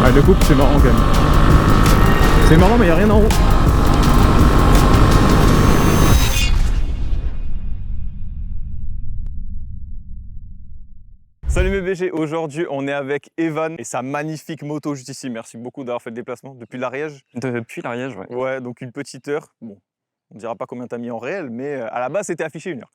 Ah, le couple, c'est marrant quand même. C'est marrant, mais il n'y a rien en haut. Salut mes BG, aujourd'hui on est avec Evan et sa magnifique moto juste ici. Merci beaucoup d'avoir fait le déplacement depuis l'Ariège. Depuis l'Ariège, ouais. Ouais, donc une petite heure. Bon, on ne dira pas combien t'as mis en réel, mais à la base c'était affiché 1 heure.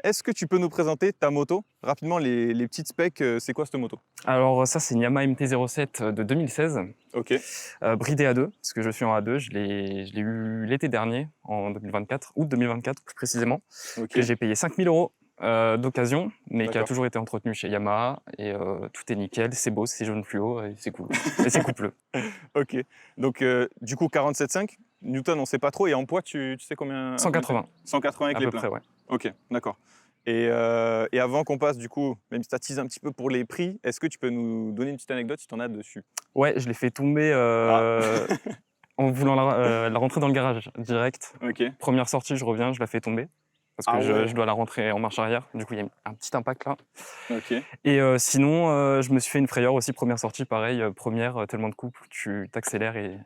Est-ce que tu peux nous présenter ta moto? Rapidement, les petites specs, c'est quoi cette moto? Alors ça, c'est une Yamaha MT-07 de 2016, Ok, bridée A2, parce que je suis en A2. Je l'ai eu l'été dernier, en 2024, août 2024 plus précisément, ok. que j'ai payé 5 000 € d'occasion, mais qui a D'accord. toujours été entretenu chez Yamaha, et tout est nickel, c'est beau, c'est jaune fluo, et c'est cool. Et c'est coupleux. Ok, donc du coup 47,5 Newton, on sait pas trop, et en poids, tu sais combien? 180, 180 avec à les peu pleins. près, ouais. Ok, d'accord. Et avant qu'on passe, du coup, même si tu teases un petit peu pour les prix, est-ce que tu peux nous donner une petite anecdote si tu en as dessus? Ouais, je l'ai fait tomber en voulant la rentrer dans le garage direct. Ok. Première sortie, je reviens, je la fais tomber. Parce que Ah ouais. je dois la rentrer en marche arrière. Du coup, il y a un petit impact là. Ok. Et sinon, je me suis fait une frayeur aussi. Première sortie, pareil. Première, tellement de couple, tu t'accélères et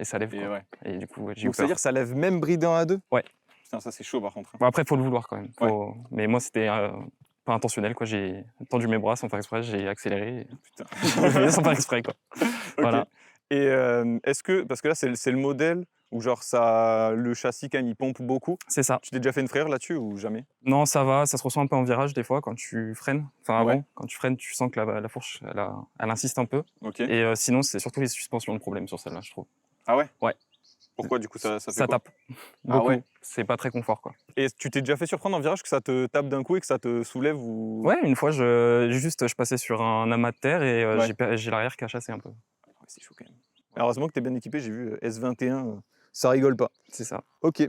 ça lève. Et Quoi. ouais. Et du coup, j'ai eu Donc peur. c'est-à-dire que ça lève même bridé en A2? Ouais. Putain, ça c'est chaud par contre. Bon, après, il faut le vouloir quand même. Mais moi, c'était pas intentionnel. Quoi. J'ai tendu mes bras sans faire exprès. J'ai accéléré. Putain. Sans faire exprès. Quoi. Ok. Voilà. Et est-ce que, parce que là c'est le modèle où genre ça, le châssis quand même il pompe beaucoup. C'est ça. Tu t'es déjà fait une frayeur là-dessus ou jamais? Non, ça va. Ça se ressent un peu en virage des fois quand tu freines. Enfin, avant, Ouais. quand tu freines, tu sens que la fourche, elle insiste un peu. Ok. Et sinon, c'est surtout les suspensions le problème sur celle-là, je trouve. Ah ouais? Ouais. Pourquoi du coup ça fait Ça quoi? tape. Ah Beaucoup. ouais. C'est pas très confort, quoi. Et tu t'es déjà fait surprendre en virage que ça te tape d'un coup et que ça te soulève ou? Ouais, une fois, je passais sur un amas de terre et Ouais. j'ai l'arrière qui a chassé un peu. Ouais, c'est chaud quand même. Heureusement que tu es bien équipé, j'ai vu S21, ça rigole pas. C'est ça. Ok,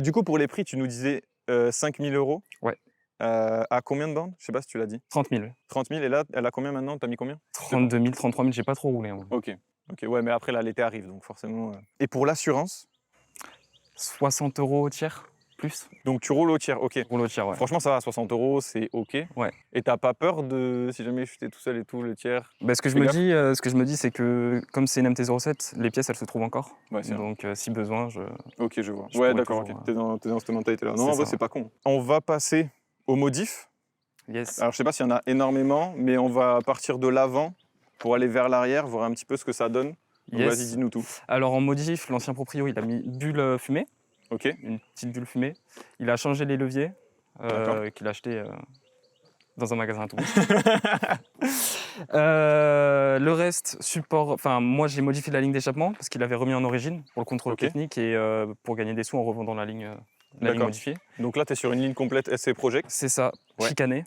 du coup pour les prix, tu nous disais 5 000 €. Ouais. À combien de bornes? Je sais pas si tu l'as dit. 30 000. 30 000 et là, elle a combien maintenant? T'as mis combien? 32 000, 33 000, j'ai pas trop roulé. Hein. Ok, ouais, mais après là, l'été arrive, donc forcément. Et pour l'assurance? 60 € au tiers, plus. Donc tu roules au tiers, ok. Roule au tiers, ouais. Franchement, ça va, 60 €, c'est ok. Ouais. Et t'as pas peur de, si jamais je suis tout seul et tout, le tiers? Bah, ce que je me dis, c'est que comme c'est une MT-07, les pièces, elles se trouvent encore. Ouais, c'est vrai. Donc, si besoin, Ok, je vois. Je Ouais, pourrais d'accord, ok. toujours, T'es dans cette mentalité-là. Non, c'est en vrai, ça. c'est pas con. On va passer aux modifs. Yes. Alors, je sais pas s'il y en a énormément, mais on va partir de l'avant pour aller vers l'arrière, voir un petit peu ce que ça donne. Donc, Yes. vas-y, dis-nous tout. Alors, en modif, l'ancien proprio, il a mis bulle fumée. Ok. Une petite bulle fumée. Il a changé les leviers qu'il a acheté dans un magasin à Toulouse. Le reste, support. Enfin, moi j'ai modifié la ligne d'échappement parce qu'il avait remis en origine pour le contrôle Ok. technique et pour gagner des sous en revendant la ligne modifiée. Donc là, tu es sur une ligne complète SC Project. C'est ça, Ouais. chicané,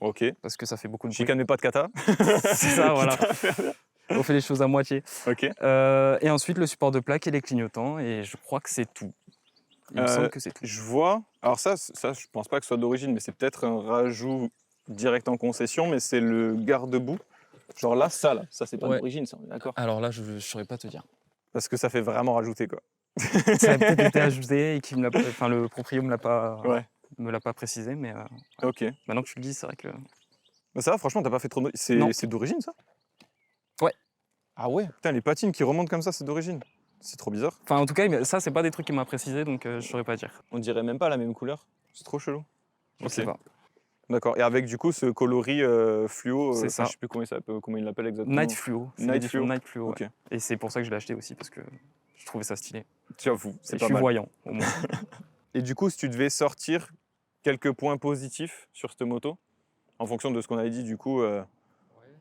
Ok. parce que ça fait beaucoup de bruit. Chicane mais pas de kata. C'est ça, voilà. On fait les choses à moitié. Ok. Et ensuite, le support de plaque et les clignotants, et je crois que c'est tout. Il me semble que c'est tout. Je vois. Alors ça, je pense pas que ce soit d'origine, mais c'est peut-être un rajout direct en concession, mais c'est le garde-boue. Genre là, ça c'est pas Ouais. d'origine, ça, on est d'accord. Alors là, je ne saurais pas te dire. Parce que ça fait vraiment rajouter, quoi. Ça a peut-être été ajouté et le proprio me l'a pas, Ouais. me l'a pas précisé, mais Ok. maintenant que tu le dis, c'est vrai que. Bah ça va, franchement, t'as pas fait trop de... Non. C'est d'origine, ça? Ouais. Ah ouais? Putain, les patines qui remontent comme ça, c'est d'origine. C'est trop bizarre. Enfin, en tout cas, ça, c'est pas des trucs qu'il m'a précisé, donc je saurais pas dire. On dirait même pas la même couleur. C'est trop chelou. Je sais pas. D'accord. Et avec du coup ce coloris fluo, C'est ça. je sais plus comment il l'appelle exactement. Night Fluo. C'est Night l'édition Fluo. Night Fluo. Ok. Ouais. Et c'est pour ça que je l'ai acheté aussi, parce que je trouvais ça stylé. J'avoue, Et c'est je pas suis mal. voyant, au moins. Et du coup, si tu devais sortir quelques points positifs sur cette moto, en fonction de ce qu'on avait dit du coup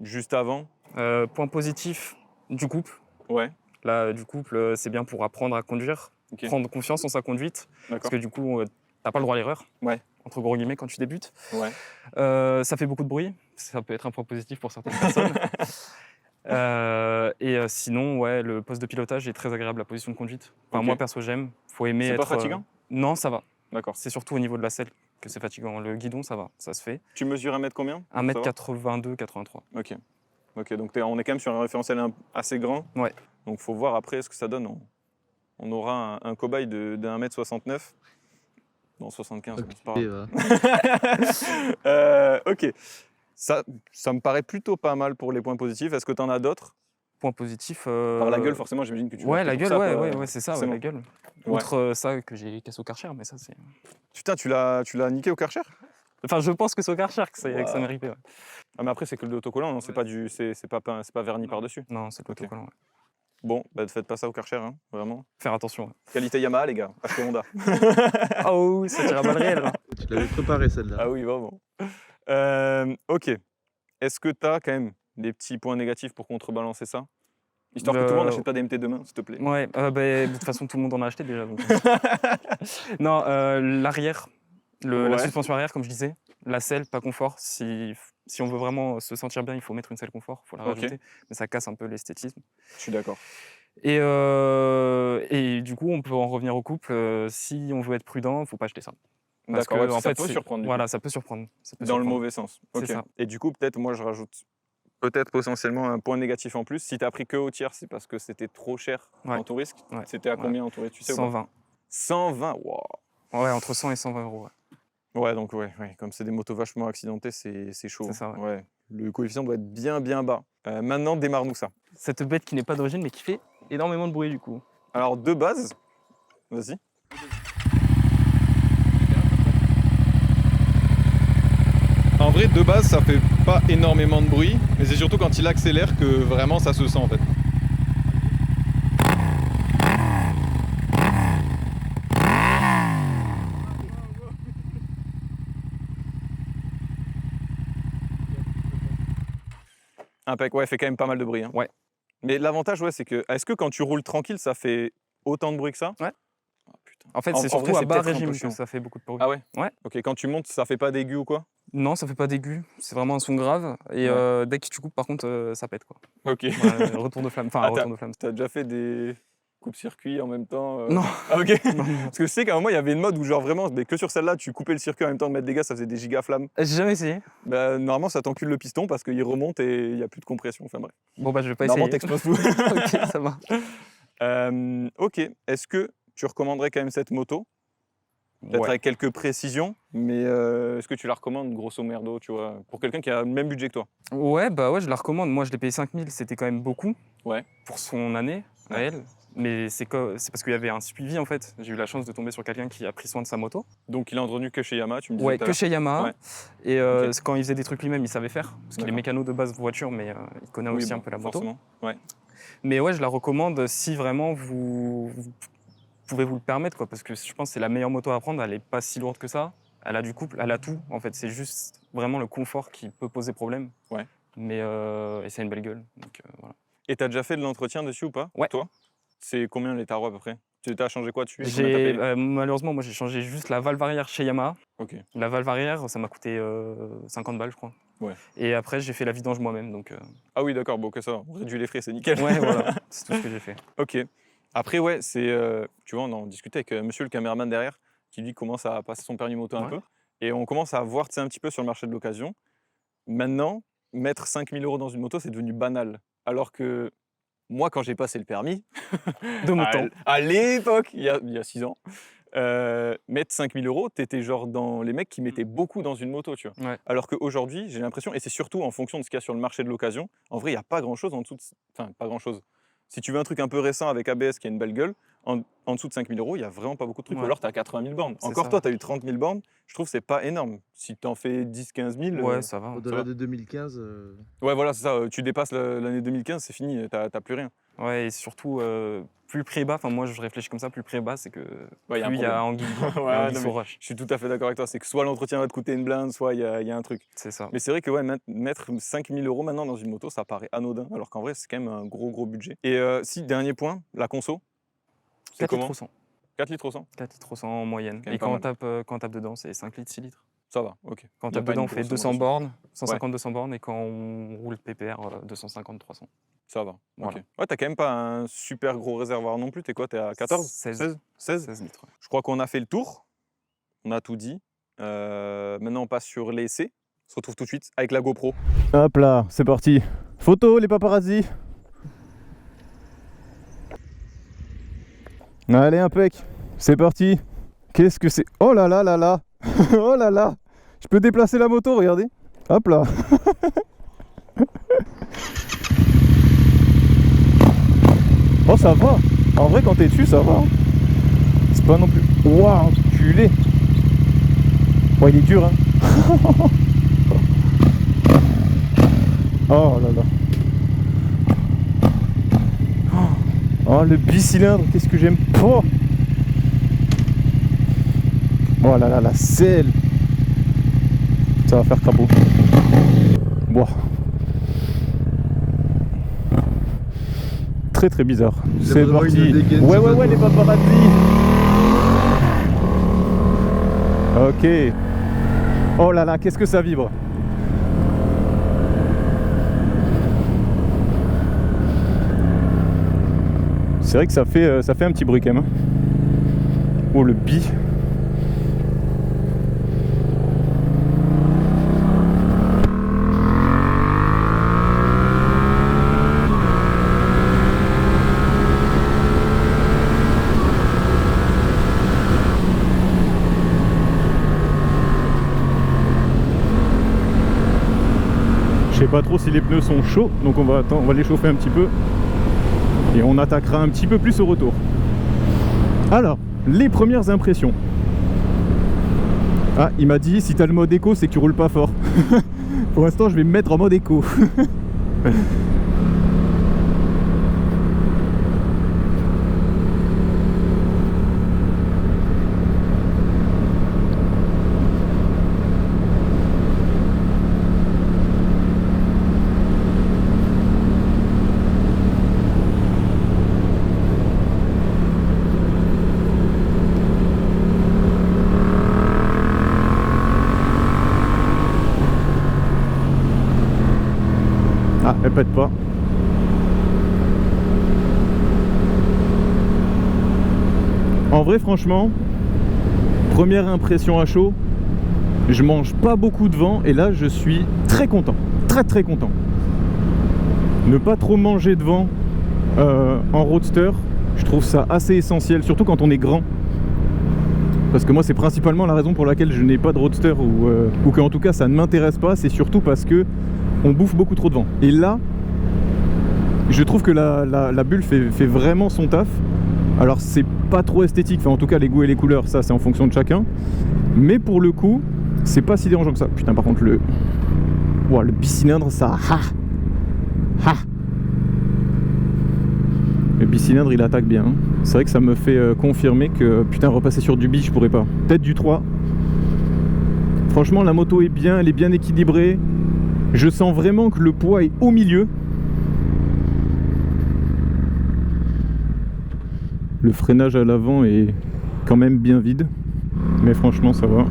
juste avant. Point positif du couple. Ouais. Là, du couple, c'est bien pour apprendre à conduire, Ok. prendre confiance en sa conduite, parce D'accord. que du coup, t'as pas le droit à l'erreur. Ouais. Entre gros guillemets, quand tu débutes. Ouais. Ça fait beaucoup de bruit. Ça peut être un point positif pour certaines personnes. Sinon, ouais, le poste de pilotage est très agréable, la position de conduite. Enfin, Ok. moi, perso, j'aime. Faut aimer C'est être. pas fatigant? Non, ça va. D'accord. C'est surtout au niveau de la selle que c'est fatigant. Le guidon, ça va, ça se fait. Tu mesures 1 mètre combien? 1m82, 83. Ok. Ok, donc on est quand même sur un référentiel assez grand. Ouais. Donc faut voir après ce que ça donne. On aura un cobaye de 1m69. Non, 75, Ok, c'est pas grave. Ok. Ça me paraît plutôt pas mal pour les points positifs. Est-ce que tu en as d'autres? Point positif. Par la gueule, forcément, j'imagine que tu l'as Ouais, acheté la pour gueule, ça, ouais, c'est ça, ouais, forcément. la gueule. Ouais. Outre ça que j'ai cassé au Karcher, mais ça c'est. Putain, tu l'as niqué au Karcher? Enfin, je pense que c'est au Karcher que ça Waouh. méritait. Ouais. Ah, mais après, c'est que de l'autocollant, non? C'est pas du, c'est pas peint, c'est pas verni par-dessus. Non, c'est Ok. l'autocollant. Ouais. Bon, bah ne faites pas ça au Karcher, hein, vraiment. Faire attention. Ouais. Qualité Yamaha, les gars. Achetez Honda. Oh oui, ça tire à balles réelles. Là. Tu l'avais préparé celle-là. Ah oui, vraiment. Ok. Est-ce que tu as quand même des petits points négatifs pour contrebalancer ça? Histoire que tout le monde n'achète pas des MT demain, s'il te plaît. Ouais, de toute façon, tout le monde en a acheté déjà. Donc. Non, l'arrière, la Ouais. suspension arrière, comme je disais, la selle, pas confort. Si on veut vraiment se sentir bien, il faut mettre une selle confort, il faut la Ok. rajouter. Mais ça casse un peu l'esthétisme. Je suis d'accord. Et du coup, on peut en revenir au couple. Si on veut être prudent, il ne faut pas acheter ça. Parce D'accord, que, ouais, parce en que ça fait, peut surprendre. Du coup. Voilà, ça peut surprendre. Ça peut Dans le surprendre. mauvais sens. C'est Ok. ça. Et du coup, peut-être, moi, je rajoute peut-être potentiellement un point négatif en plus. Si tu as pris que au tiers, c'est parce que c'était trop cher Ouais. en tout risque. Ouais. C'était à Ouais. combien en tout risque, tu sais ou pas 120. 120, wow. Ouais, entre 100 et 120 euros. Ouais. Ouais, donc ouais, comme c'est des motos vachement accidentées, c'est chaud. C'est ça, ouais. Le coefficient doit être bien bas. Maintenant, démarre-nous ça. Cette bête qui n'est pas d'origine, mais qui fait énormément de bruit du coup. Alors, de base, vas-y. En vrai, de base, ça fait pas énormément de bruit, mais c'est surtout quand il accélère que vraiment ça se sent en fait. Impec, ouais, fait quand même pas mal de bruit. Hein. Ouais. Mais l'avantage, ouais, c'est que, est-ce que quand tu roules tranquille, ça fait autant de bruit que ça? Ouais. Oh, putain. En fait, En c'est vrai, surtout à c'est bas peut-être un peu régime chiant. que ça fait beaucoup de bruit. Ah ouais? Ouais. Ok, quand tu montes, ça fait pas d'aigu ou quoi? Non, ça fait pas d'aigu, c'est vraiment un son grave. Et Ouais. dès que tu coupes, par contre, ça pète quoi. Ok. Ouais, retour de flamme. Enfin, Ah, retour de flamme. T'as déjà fait des coupes-circuits en même temps? Non. Ah ok. Non, non. Parce que je sais qu'à un moment, il y avait une mode où genre vraiment, mais que sur celle-là, tu coupais le circuit en même temps de mettre des gaz, ça faisait des gigaflammes. J'ai jamais essayé. Bah, normalement, ça t'encule le piston parce qu'il remonte et il n'y a plus de compression. Enfin bref. Bon, bah, je vais pas Normalement, essayer. t'exploses tout. Ok, ça marche. Ok. Est-ce que tu recommanderais quand même cette moto? Peut-être Ouais. avec quelques précisions, mais est-ce que tu la recommandes grosso merdo, tu vois, pour quelqu'un qui a le même budget que toi? Ouais, bah ouais, je la recommande. Moi, je l'ai payé 5000, c'était quand même beaucoup. Ouais. Pour son année à Ouais. elle. Mais c'est parce qu'il y avait un suivi en fait. J'ai eu la chance de tomber sur quelqu'un qui a pris soin de sa moto. Donc il est entretenu que chez Yamaha, tu me disais Ouais, tout à que chez Yamaha. Ouais. Et Ok. quand il faisait des trucs lui-même, il savait faire. Parce qu'il est D'accord. mécano de base voiture, mais il connaît l'heure. aussi Oui, un bon, peu la moto. forcément. Ouais. Mais ouais, je la recommande si vraiment vous pouvez vous le permettre, quoi. Parce que je pense que c'est la meilleure moto à prendre. Elle n'est pas si lourde que ça. Elle a du couple, elle a tout. En fait, c'est juste vraiment le confort qui peut poser problème. Ouais. Mais et c'est une belle gueule. Donc voilà. Et t'as déjà fait de l'entretien dessus ou pas? Ouais. Toi? C'est combien les tarots à peu près? Tu as changé quoi dessus? Et combien t'as payé? Malheureusement, moi j'ai changé juste la valve arrière chez Yamaha. Ok. La valve arrière, ça m'a coûté 50 balles, je crois. Ouais. Et après, j'ai fait la vidange moi-même. Donc, Ah oui, d'accord, bon, que ça, on réduit les frais, c'est nickel. ouais, voilà, c'est tout ce que j'ai fait. Ok. Après, ouais, c'est. Tu vois, on en discutait avec monsieur le caméraman derrière, qui lui commence à passer son permis moto un Ouais. peu. Et on commence à voir, tu sais, un petit peu sur le marché de l'occasion. Maintenant, mettre 5000 € dans une moto, c'est devenu banal. Alors que moi, quand j'ai passé le permis, De mon temps. à l'époque, il y a 6 ans, mettre 5000 €, t'étais genre dans les mecs qui mettaient beaucoup dans une moto, tu vois. Ouais. Alors qu'aujourd'hui, j'ai l'impression, et c'est surtout en fonction de ce qu'il y a sur le marché de l'occasion, en vrai, il n'y a pas grand-chose en dessous de... Enfin, pas grand-chose. Si tu veux un truc un peu récent avec ABS qui a une belle gueule, en dessous de 5000 €, il n'y a vraiment pas beaucoup de trucs. Ouais. Ou alors, tu as 80 000 bornes. C'est Encore ça. toi, tu as eu 30 000 bornes. Je trouve que c'est pas énorme. Si tu en fais 10, 15 000... Ouais, ça va. Au-delà va. de 2015, Ouais, voilà, c'est ça. Tu dépasses l'année 2015, c'est fini. T'as plus rien. Ouais, et surtout, plus le prix est bas, enfin moi je réfléchis comme ça, plus le prix est bas, c'est que Ouais, plus il y a anguille, quoi. Il y a Ouais, anguille non, sous mais roche. je suis tout à fait d'accord avec toi. C'est que soit l'entretien va te coûter une blinde, soit il y a un truc. C'est ça. Mais c'est vrai que ouais, mettre 5000 € maintenant dans une moto, ça paraît anodin, alors qu'en vrai, c'est quand même un gros budget. Et si, dernier point, la conso. C'est 4 litres comment? au 100. 4 litres au 100? 4 litres au 100 en moyenne. Quand même Et pas quand on tape dedans, c'est 5 litres, 6 litres. Ça va, ok. Quand on Y a tape pas dedans, une on fait grosse 200 augmentation. bornes, 150-200 bornes, et quand on roule PPR, 250-300. Ça va, Voilà. ok. Ouais, t'as quand même pas un super gros réservoir non plus. T'es quoi? T'es à 14? 16. 16? 16 litres. Ouais. Je crois qu'on a fait le tour. On a tout dit. Maintenant, on passe sur l'essai. On se retrouve tout de suite avec la GoPro. Hop là, c'est parti. Photo, les paparazzi. Allez, impec. C'est parti. Qu'est-ce que c'est? Oh là là là là. Oh là là. Je peux déplacer la moto, regardez. Hop là. ça va. En vrai, quand t'es dessus, ça va. Hein. C'est pas non plus... Waouh, culé. Ouais, il est dur, hein. Oh là là. Oh, le bicylindre, qu'est-ce que j'aime pas. Oh là là, la selle. Ça va faire crapaud. Wow. Très très bizarre. C'est parti. Ouais, les paparazzi. Ok. Oh là là, qu'est-ce que ça vibre. C'est vrai que ça fait un petit bruit quand même. Oh, le bi. Je sais pas trop si les pneus sont chauds, donc on va les chauffer un petit peu. Et on attaquera un petit peu plus au retour. Alors, les premières impressions. Ah, il m'a dit, si t'as le mode éco, c'est que tu roules pas fort. Pour l'instant, je vais me mettre en mode éco. Ah, elle pète pas. En vrai, franchement, première impression à chaud, je mange pas beaucoup de vent et là je suis très content, très content. Ne pas trop manger de vent en roadster, je trouve ça assez essentiel, surtout quand on est grand. Parce que moi c'est principalement la raison pour laquelle je n'ai pas de roadster ou qu'en tout cas ça ne m'intéresse pas, c'est surtout parce que on bouffe beaucoup trop de vent. Et là, je trouve que la bulle fait vraiment son taf. Alors c'est pas trop esthétique, enfin en tout cas les goûts et les couleurs, ça c'est en fonction de chacun. Mais pour le coup, c'est pas si dérangeant que ça. Putain, par contre le bicylindre, ça... Le bicylindre il attaque bien. C'est vrai que ça me fait confirmer que putain, repasser sur du bi, je pourrais pas. Peut-être du 3. Franchement la moto est bien, elle est bien équilibrée. Je sens vraiment que le poids est au milieu. Le freinage à l'avant est quand même bien vide. Mais franchement ça va.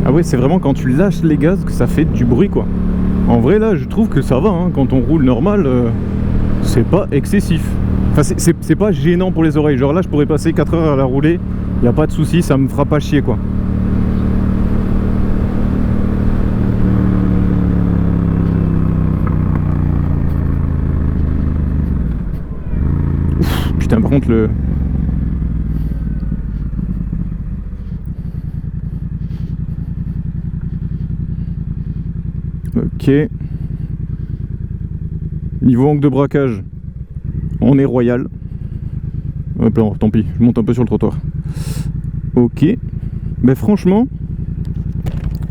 Ah ouais, c'est vraiment quand tu lâches les gaz que ça fait du bruit quoi. En vrai là je trouve que ça va, hein. Quand on roule normal, c'est pas excessif. Enfin c'est pas gênant pour les oreilles. Genre là je pourrais passer 4 heures à la rouler, y a pas de souci, ça me fera pas chier quoi. Ouf, putain par contre le... Ok. Niveau angle de braquage, on est royal. Hop là, tant pis, je monte un peu sur le trottoir. Ok. Mais franchement,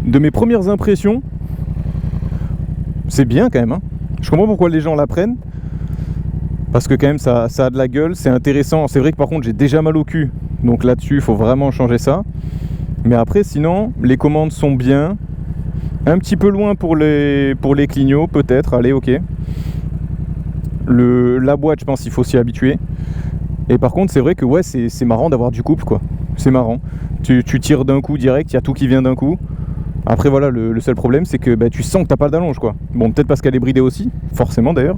de mes premières impressions, c'est bien quand même. Hein. Je comprends pourquoi les gens la prennent. Parce que quand même ça a de la gueule, c'est intéressant. C'est vrai que par contre j'ai déjà mal au cul. Donc là-dessus, il faut vraiment changer ça. Mais après, sinon, les commandes sont bien. Un petit peu loin pour les clignots, peut-être. Allez, ok. La boîte, je pense qu'il faut s'y habituer. Et par contre, c'est vrai que ouais, c'est marrant d'avoir du couple, quoi. C'est marrant. Tu tires d'un coup direct, il y a tout qui vient d'un coup. Après, voilà, le seul problème, c'est que tu sens que t'as pas d'allonge, quoi. Bon, peut-être parce qu'elle est bridée aussi, forcément d'ailleurs.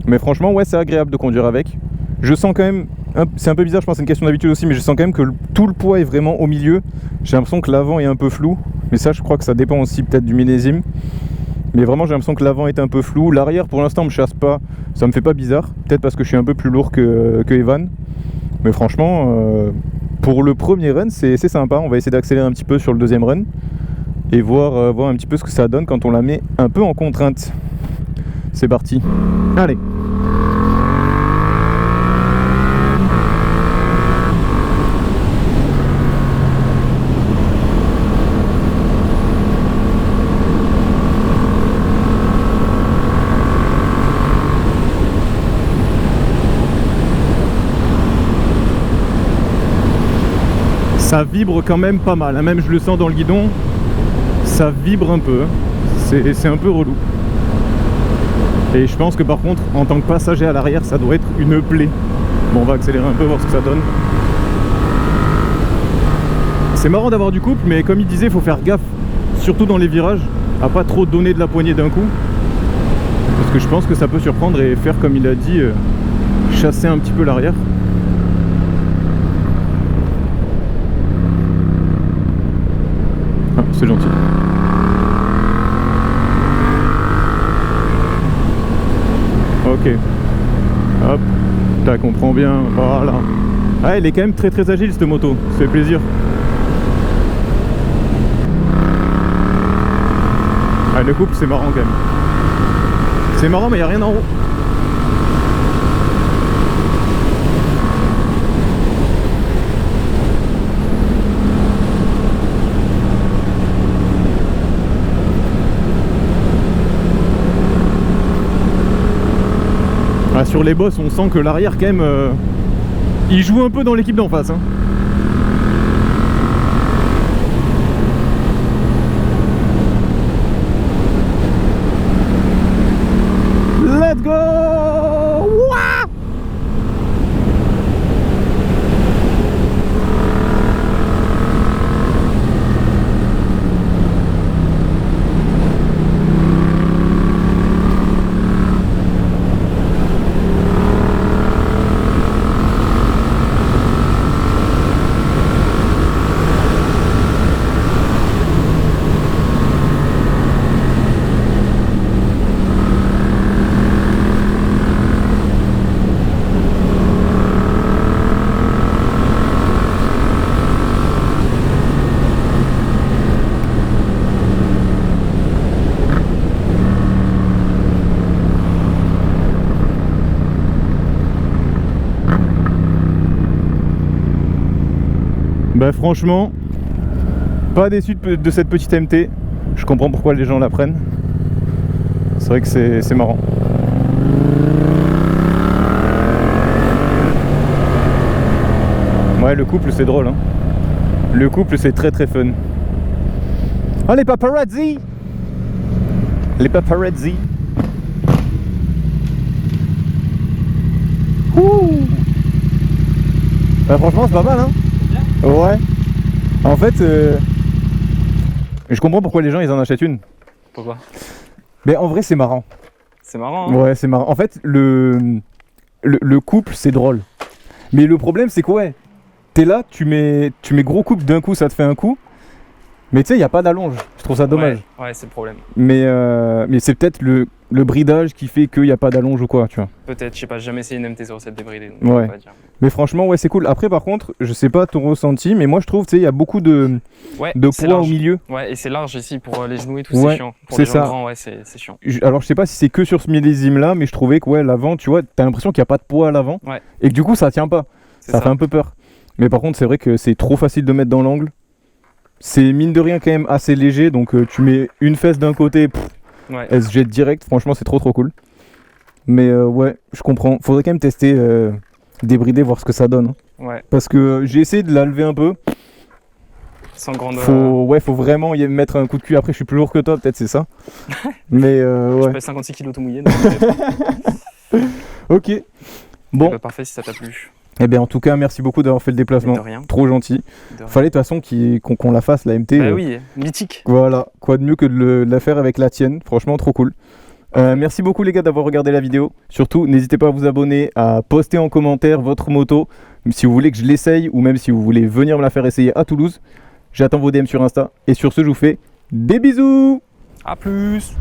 Mais franchement, ouais, c'est agréable de conduire avec. Je sens quand même, c'est un peu bizarre, je pense que c'est une question d'habitude aussi, mais je sens quand même que tout le poids est vraiment au milieu. J'ai l'impression que l'avant est un peu flou. Mais ça, je crois que ça dépend aussi peut-être du millésime. Mais vraiment, j'ai l'impression que l'avant est un peu flou. L'arrière, pour l'instant, me chasse pas. Ça me fait pas bizarre. Peut-être parce que je suis un peu plus lourd que Evan. Mais franchement, pour le premier run, c'est sympa. On va essayer d'accélérer un petit peu sur le deuxième run. Et voir un petit peu ce que ça donne quand on la met un peu en contrainte. C'est parti. Allez. Ça vibre quand même pas mal, hein. Même je le sens dans le guidon, ça vibre un peu, c'est un peu relou. Et je pense que par contre, en tant que passager à l'arrière, ça doit être une plaie. Bon, on va accélérer un peu, voir ce que ça donne. C'est marrant d'avoir du couple, mais comme il disait, il faut faire gaffe, surtout dans les virages, à pas trop donner de la poignée d'un coup. Parce que je pense que ça peut surprendre et faire comme il a dit, chasser un petit peu l'arrière. Ah, c'est gentil. Ok. Hop. Tac, on prend bien. Voilà. Ah, elle est quand même très très agile cette moto. Ça fait plaisir. Ah, le couple, c'est marrant quand même. C'est marrant, mais il n'y a rien en haut. Ah, sur les bosses, on sent que l'arrière, quand même, il joue un peu dans l'équipe d'en face. Hein. Let's go! Wouah! Bah franchement, pas déçu de cette petite MT. Je comprends pourquoi les gens la prennent. C'est vrai que c'est marrant. Ouais, le couple c'est drôle, hein. Le couple c'est très très fun. Oh, les paparazzi! Les paparazzi! Ouh! Bah franchement c'est pas mal, hein. Ouais. En fait, je comprends pourquoi les gens ils en achètent une. Pourquoi? Mais en vrai c'est marrant. C'est marrant, hein. Ouais, c'est marrant. En fait, le couple c'est drôle. Mais le problème c'est que ouais, t'es là, tu mets gros couple d'un coup, ça te fait un coup. Mais tu sais, il n'y a pas d'allonge. Je trouve ça dommage. Ouais, c'est le problème. Mais c'est peut-être le bridage qui fait qu'il n'y a pas d'allonge ou quoi, tu vois. Peut-être, je sais pas, j'ai jamais essayé une MT-07 débridée. Donc Ouais. je peux pas dire. Mais franchement, ouais, c'est cool. Après, par contre, je sais pas ton ressenti, mais moi je trouve, tu sais, il y a beaucoup de Ouais, c'est poids au large. milieu. Ouais, et c'est large ici pour les genoux et tout, Ouais, c'est chiant. Pour c'est les gens ça. grands, ouais, c'est chiant. Alors, je sais pas si c'est que sur ce millésime-là, mais je trouvais que ouais, l'avant, tu vois, t'as l'impression qu'il n'y a pas de poids à l'avant. Ouais. Et que du coup, ça tient pas. C'est Ça fait un peu peur. Mais par contre, c'est vrai que c'est trop facile de mettre dans l'angle. C'est mine de rien quand même assez léger, donc tu mets une fesse d'un côté, Ouais. elle se jette direct. Franchement, c'est trop cool. Mais ouais, je comprends. Faudrait quand même tester, débrider, voir ce que ça donne. Hein. Ouais. Parce que j'ai essayé de la lever un peu. Sans grande. Faut vraiment y mettre un coup de cul. Après, je suis plus lourd que toi, peut-être c'est ça. Mais Je ouais. pèse 56 kg tout mouillé. Donc, Ok. Bon, bah, parfait si ça t'a plu. eh bien en tout cas, merci beaucoup d'avoir fait le Mais déplacement. de rien. Trop gentil. De rien. Fallait de toute façon qu'on la fasse, la MT. Bah oui, mythique. Voilà, quoi de mieux que de la faire avec la tienne. Franchement, trop cool. Merci beaucoup les gars d'avoir regardé la vidéo. Surtout, n'hésitez pas à vous abonner, à poster en commentaire votre moto. Si vous voulez que je l'essaye ou même si vous voulez venir me la faire essayer à Toulouse. J'attends vos DM sur Insta. Et sur ce, je vous fais des bisous. À plus.